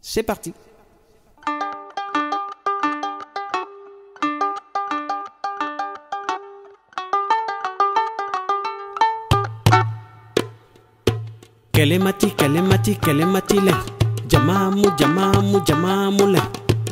C'est parti. Kelemati, kelemati, kelemati le. Jamamu, jamamu, jamamu le.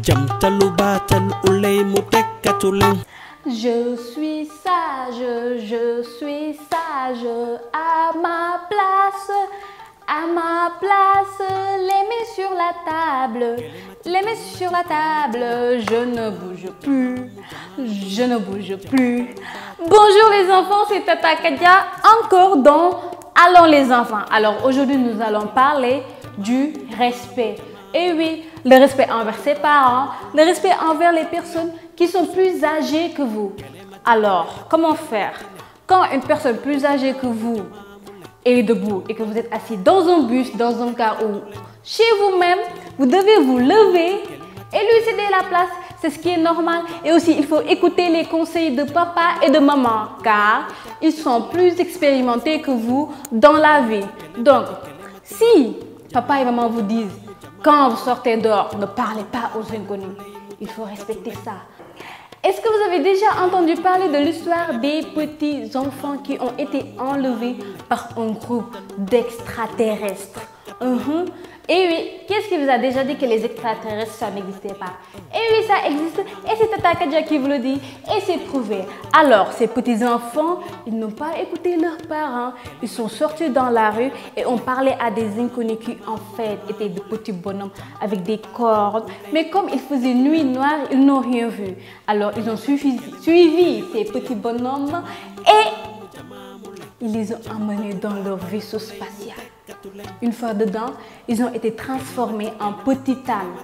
Jamtalu batal ulay mutekatule. Je suis sage à ma place, les mains sur la table, je ne bouge plus. Bonjour les enfants, c'est Tata Kadia, encore dans Allons les enfants. Alors aujourd'hui nous allons parler du respect. Et oui, le respect envers ses parents, le respect envers les personnes qui sont plus âgées que vous. Alors, comment faire? Quand une personne plus âgée que vous est debout et que vous êtes assis dans un bus, dans un car ou chez vous-même, vous devez vous lever et lui céder la place. C'est ce qui est normal. Et aussi, il faut écouter les conseils de papa et de maman car ils sont plus expérimentés que vous dans la vie. Donc, si papa et maman vous disent quand vous sortez dehors, ne parlez pas aux inconnus. Il faut respecter ça. Est-ce que vous avez déjà entendu parler de l'histoire des petits enfants qui ont été enlevés par un groupe d'extraterrestres? Et oui, qu'est-ce qui vous a déjà dit que les extraterrestres, ça n'existait pas? Et oui, ça existe. Et c'est Tata Kadia qui vous le dit. Et c'est prouvé. Alors, ces petits-enfants, ils n'ont pas écouté leurs parents. Ils sont sortis dans la rue et ont parlé à des inconnus qui, en fait, étaient de petits bonhommes avec des cordes. Mais comme il faisait nuit noire, ils n'ont rien vu. Alors, ils ont suivi ces petits bonhommes et ils les ont emmenés dans leur vaisseau spatial. Une fois dedans, ils ont été transformés en petites âmes.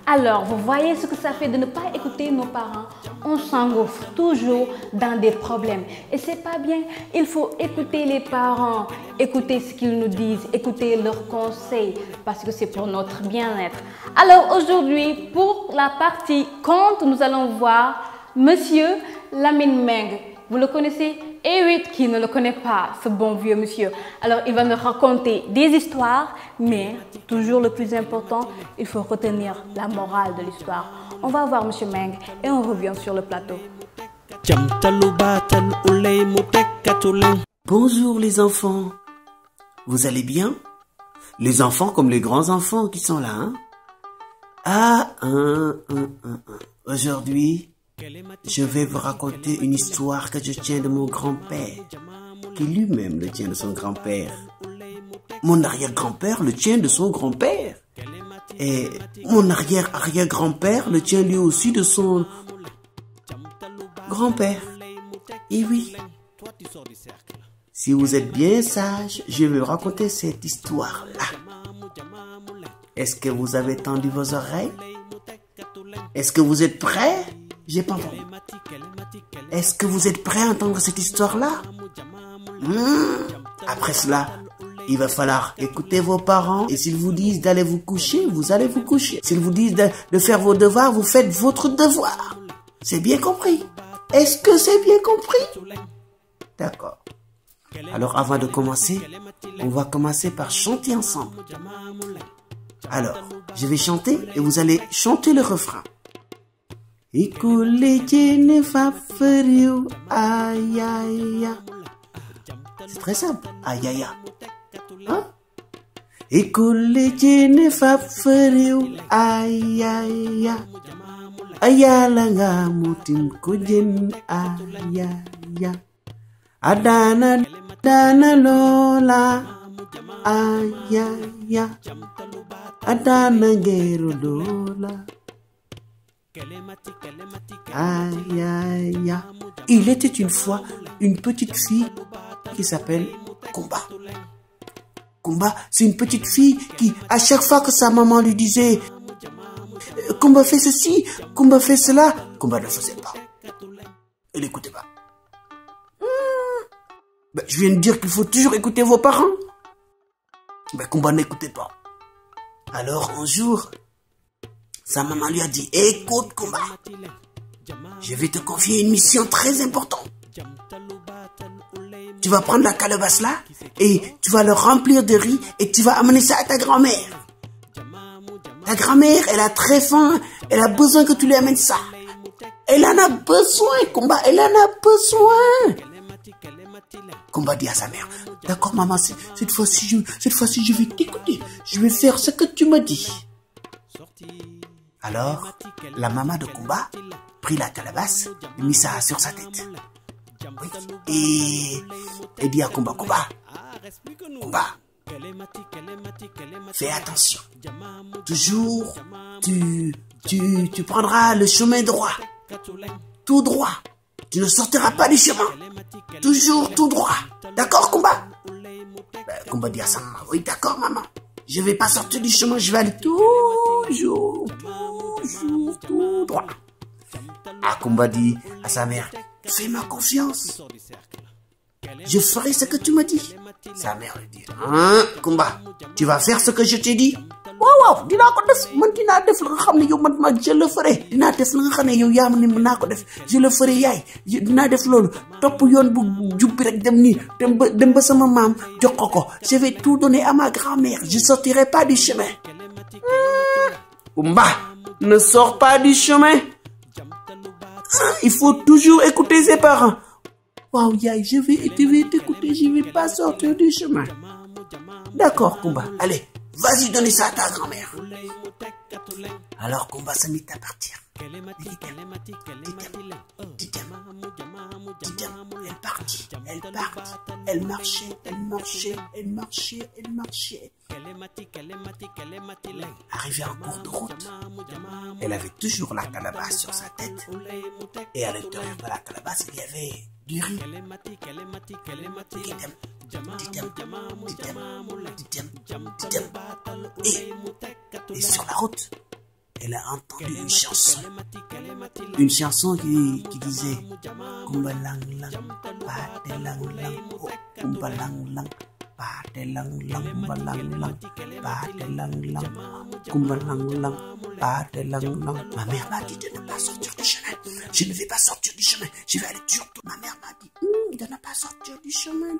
Alors, vous voyez ce que ça fait de ne pas écouter nos parents? On s'engouffre toujours dans des problèmes. Et c'est pas bien. Il faut écouter les parents, écouter ce qu'ils nous disent, écouter leurs conseils, parce que c'est pour notre bien-être. Alors aujourd'hui, pour la partie conte, nous allons voir Monsieur Lamine Meng. Vous le connaissez? Et oui, qui ne le connaît pas, ce bon vieux monsieur. Alors, il va nous raconter des histoires, mais toujours le plus important, il faut retenir la morale de l'histoire. On va voir monsieur Meng et on revient sur le plateau. Bonjour les enfants. Vous allez bien? Les enfants comme les grands enfants qui sont là, hein? Aujourd'hui, je vais vous raconter une histoire que je tiens de mon grand-père, qui lui-même le tient de son grand-père. Mon arrière-grand-père le tient de son grand-père. Et mon arrière-arrière-grand-père le tient lui aussi de son grand-père. Et oui, si vous êtes bien sage, je vais vous raconter cette histoire-là. Est-ce que vous avez tendu vos oreilles? Est-ce que vous êtes prêts? J'ai pas entendu. Est-ce que vous êtes prêts à entendre cette histoire-là? Après cela, il va falloir écouter vos parents. Et s'ils vous disent d'aller vous coucher, vous allez vous coucher. S'ils vous disent de faire vos devoirs, vous faites votre devoir. C'est bien compris? Est-ce que c'est bien compris? D'accord. Alors avant de commencer, on va commencer par chanter ensemble. Alors, je vais chanter et vous allez chanter le refrain. C'est très simple. Aïe aïe aïe. Hein? Aïe aïe ayalanga mutim kojen aïe adana dana lola aïe adana gero lola. Aïe, aïe. Il était une fois une petite fille qui s'appelle Kumba. Kumba, c'est une petite fille qui, à chaque fois que sa maman lui disait Kumba fait ceci, Kumba fait cela, Kumba ne faisait pas. Elle n'écoutait pas. Ben, je viens de dire qu'il faut toujours écouter vos parents. Ben, Kumba n'écoutait pas. Alors, un jour, sa maman lui a dit, écoute Kumba, je vais te confier une mission très importante. Tu vas prendre la calebasse là et tu vas le remplir de riz et tu vas amener ça à ta grand-mère. Ta grand-mère, elle a très faim. Elle a besoin que tu lui amènes ça. Elle en a besoin, Kumba. Elle en a besoin. Kumba dit à sa mère, d'accord maman, cette fois-ci je vais t'écouter. Je vais faire ce que tu me dis. Alors, la maman de Kumba prit la calebasse et mit ça sur sa tête. Oui. Et dit à Kumba, Kumba, fais attention. Toujours, tu prendras le chemin droit. Tout droit. Tu ne sortiras pas du chemin. Toujours tout droit. D'accord, Kumba? Kumba dit à sa maman, oui, d'accord, maman. Je ne vais pas sortir du chemin, je vais aller toujours tout droit. Kumba dit à sa mère, fais-moi confiance. Je ferai ce que tu me dis. Sa mère lui dit, Kumba, tu vas faire ce que je t'ai dit? Waaw, dinaa ko def. Man dinaa def la nga xam ne yow man je le ferai. Dinaa def la nga xam ne yow yaa ma ne mën naa ko def. Je le ferai yaay. Dinaa def loolu. Topp yoon bu jub bi rek dem nii. Dem ba sama maam jox ko. Je vais tout donner à ma grand-mère. Je sortirai pas du chemin. Kumba, ne sors pas du chemin. Il faut toujours écouter ses parents. Waaw yaay, je vais t'écouter. Je vais pas sortir du chemin. D'accord, Kumba. Allez. Vas-y, donnez ça à ta grand-mère. Alors Kumba se mit à partir. Elle marchait. Arrivée en cours de route, elle avait toujours la calebasse sur sa tête. Et à l'intérieur de la calebasse, il y avait du riz. Et sur la route, elle a entendu une chanson qui disait Kumba lang lang, pate lang lang, oh, Kumba lang lang, pate lang lang, Kumba lang lang, pate lang lang, Kumba lang lang, pate lang lang. Ma mère m'a dit de ne pas sortir du chemin. Je ne vais pas sortir du chemin. Je vais aller toujours. Ma mère m'a dit de ne pas sortir du chemin.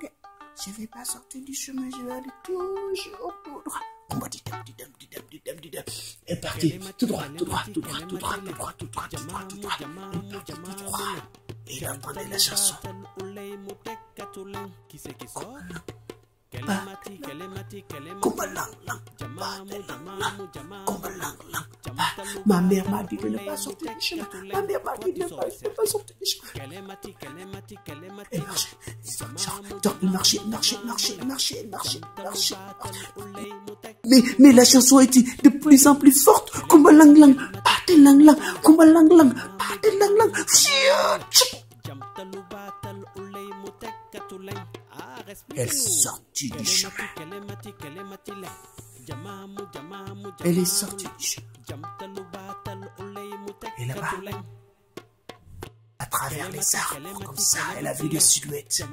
Je vais pas sortir du chemin. Je vais aller toujours tout droit. Kumba dit dem. Elle est partie tout droit. Elle partit tout droit. Et il entendait la chanson. Kumba lang lang, Kumba lang lang. Ma mère m'a dit de ne pas sortir du chemin. Elle marchait. Mais la chanson était de plus en plus forte. Kumba lang lang, pate lang lang, Kumba lang lang, pate lang lang. Elle sortit du chemin. Elle est sortie du chemin. Et là-bas, à travers les arbres, comme ça, elle a vu des silhouettes.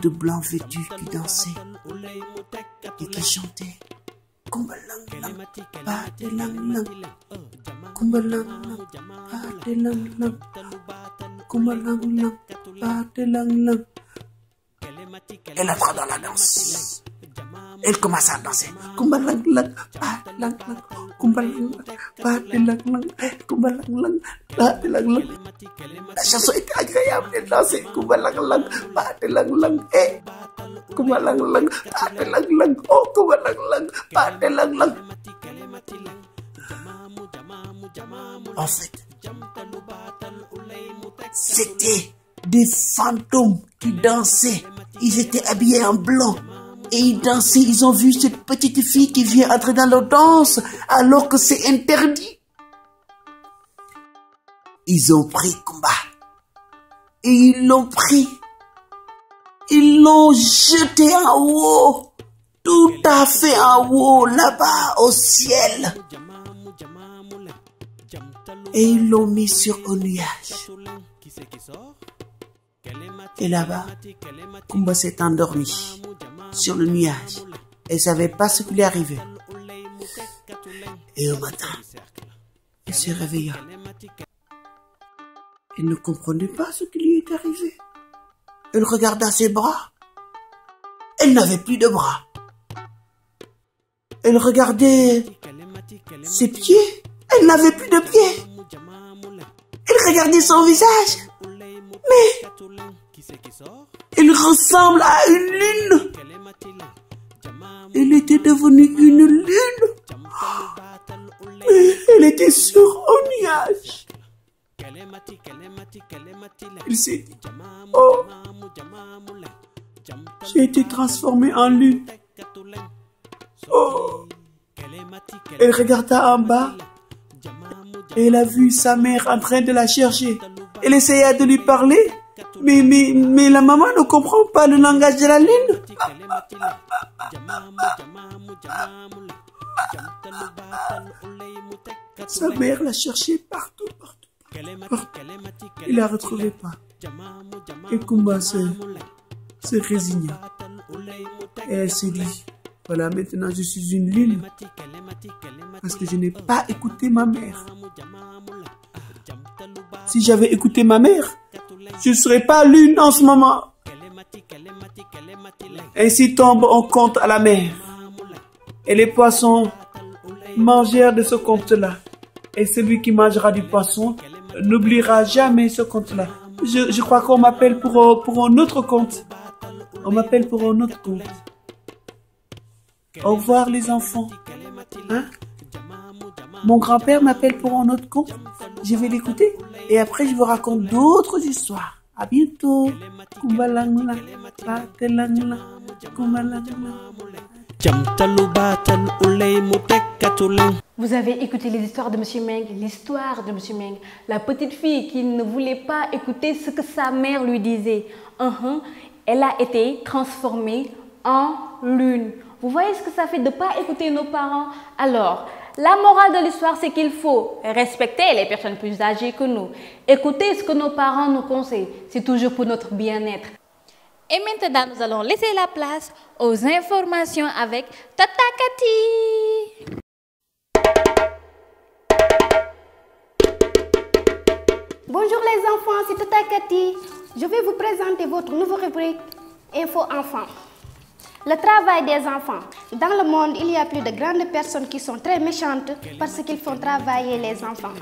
De blancs vêtus qui dansaient et qui chantaient. Kumba lang lang, pate lang lang, Kumba lang lang, pate lang lang, Kumba lang lang, pate lang lang. Elle entre dans la danse. Elle commence à danser. Kumba lang lang, pate lang lang, Kumba lang lang, pate lang lang, Kumba lang lang, pate lang lang. La chanson était agréable de danser. Kumba lang lang, pate lang lang, Kumba lang lang, pate lang lang, oh Kumba lang lang, pate lang lang. En fait, c'était des fantômes qui dansaient. Ils étaient habillés en blanc et ils dansaient. Ils ont vu cette petite fille qui vient entrer dans leur danse alors que c'est interdit. Ils ont pris Kumba et ils l'ont pris. Ils l'ont jeté en haut, tout à fait en haut, là-bas au ciel. Et ils l'ont mis sur un nuage. Et là-bas, Kumba s'est endormi sur le nuage. Elle ne savait pas ce qui lui arrivait. Et au matin, elle se réveilla. Elle ne comprenait pas ce qui lui est arrivé. Elle regarda ses bras. Elle n'avait plus de bras. Elle regardait ses pieds. Elle n'avait plus de pieds. Elle regardait son visage. Mais elle ressemble à une lune. Elle était devenue une lune. Mais elle était sur un nuage. Il s'est dit, oh, j'ai été transformé en lune. Oh. Elle regarda en bas et elle a vu sa mère en train de la chercher. Elle essaya de lui parler, mais la maman ne comprend pas le langage de la lune. Sa mère l'a cherché partout. Il la retrouvait pas. Et Kumba se résigna. Et elle s'est dit, voilà, maintenant je suis une lune. Parce que je n'ai pas écouté ma mère. Si j'avais écouté ma mère, je ne serais pas lune en ce moment. Ainsi tombe un conte à la mer. Et les poissons mangèrent de ce conte-là. Et celui qui mangera du poisson n'oubliera jamais ce conte-là. Je crois qu'on m'appelle pour un autre conte. On m'appelle pour un autre conte. Au revoir les enfants. Hein? Mon grand-père m'appelle pour un autre conte. Je vais l'écouter. Et après, je vous raconte d'autres histoires. À bientôt. Kumbalangla, patelangla, kumbalangla. Vous avez écouté les histoires de Monsieur Meng, l'histoire de Monsieur Meng, la petite fille qui ne voulait pas écouter ce que sa mère lui disait. Elle a été transformée en lune. Vous voyez ce que ça fait de ne pas écouter nos parents? Alors, la morale de l'histoire, c'est qu'il faut respecter les personnes plus âgées que nous. Écouter ce que nos parents nous conseillent. C'est toujours pour notre bien-être. Et maintenant, nous allons laisser la place aux informations avec Tata Cathy. Bonjour les enfants, c'est Tata Cathy. Je vais vous présenter votre nouvelle rubrique Info Enfants. Le travail des enfants. Dans le monde, il y a plus de grandes personnes qui sont très méchantes parce qu'ils font travailler les enfants.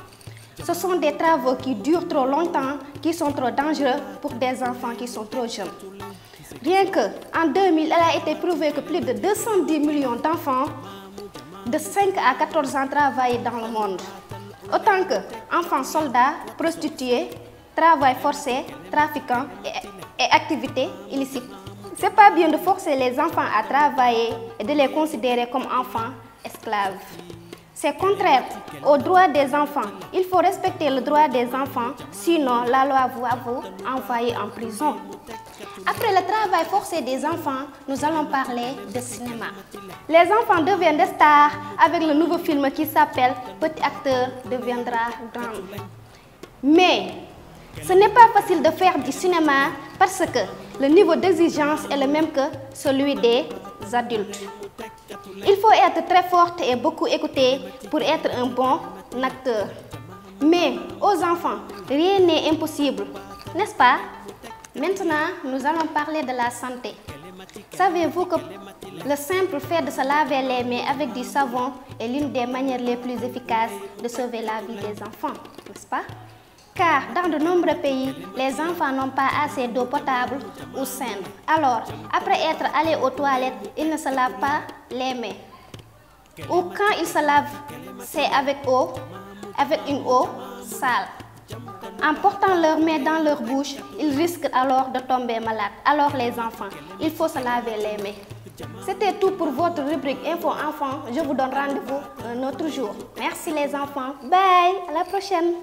Ce sont des travaux qui durent trop longtemps, qui sont trop dangereux pour des enfants qui sont trop jeunes. Rien qu'en 2000, il a été prouvé que plus de 210 millions d'enfants de 5 à 14 ans travaillent dans le monde. Autant que enfants soldats, prostituées, travail forcé, trafiquants et activités illicites. C'est pas bien de forcer les enfants à travailler et de les considérer comme enfants esclaves. C'est contraire aux droits des enfants. Il faut respecter le droit des enfants, sinon la loi va vous envoyer en prison. Après le travail forcé des enfants, nous allons parler de cinéma. Les enfants deviennent des stars avec le nouveau film qui s'appelle Petit acteur deviendra grand. Mais ce n'est pas facile de faire du cinéma parce que le niveau d'exigence est le même que celui des adultes. Il faut être très forte et beaucoup écouter pour être un bon acteur. Mais aux enfants, rien n'est impossible, n'est-ce pas? Maintenant, nous allons parler de la santé. Savez-vous que le simple fait de se laver les mains avec du savon est l'une des manières les plus efficaces de sauver la vie des enfants, n'est-ce pas? Car dans de nombreux pays, les enfants n'ont pas assez d'eau potable ou saine. Alors, après être allés aux toilettes, ils ne se lavent pas les mains. Ou quand ils se lavent, c'est avec une eau sale. En portant leurs mains dans leur bouche, ils risquent alors de tomber malades. Alors les enfants, il faut se laver les mains. C'était tout pour votre rubrique Info Enfants. Je vous donne rendez-vous un autre jour. Merci les enfants. Bye, à la prochaine.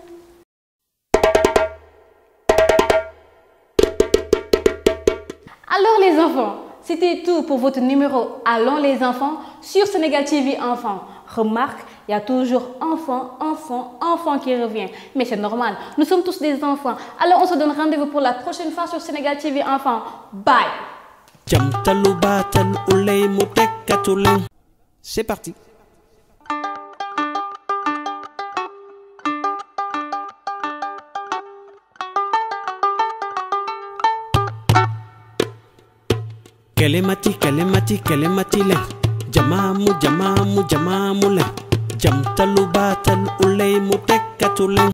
Alors les enfants, c'était tout pour votre numéro Allons les enfants sur Sénégal TV Enfants. Remarque, il y a toujours enfant qui revient. Mais c'est normal, nous sommes tous des enfants. Alors on se donne rendez-vous pour la prochaine fois sur Sénégal TV Enfants. Bye. C'est parti. Kelemati le jamaamu jamaamu jamaamu leen jamtalu baatal uley mu tekkatu leen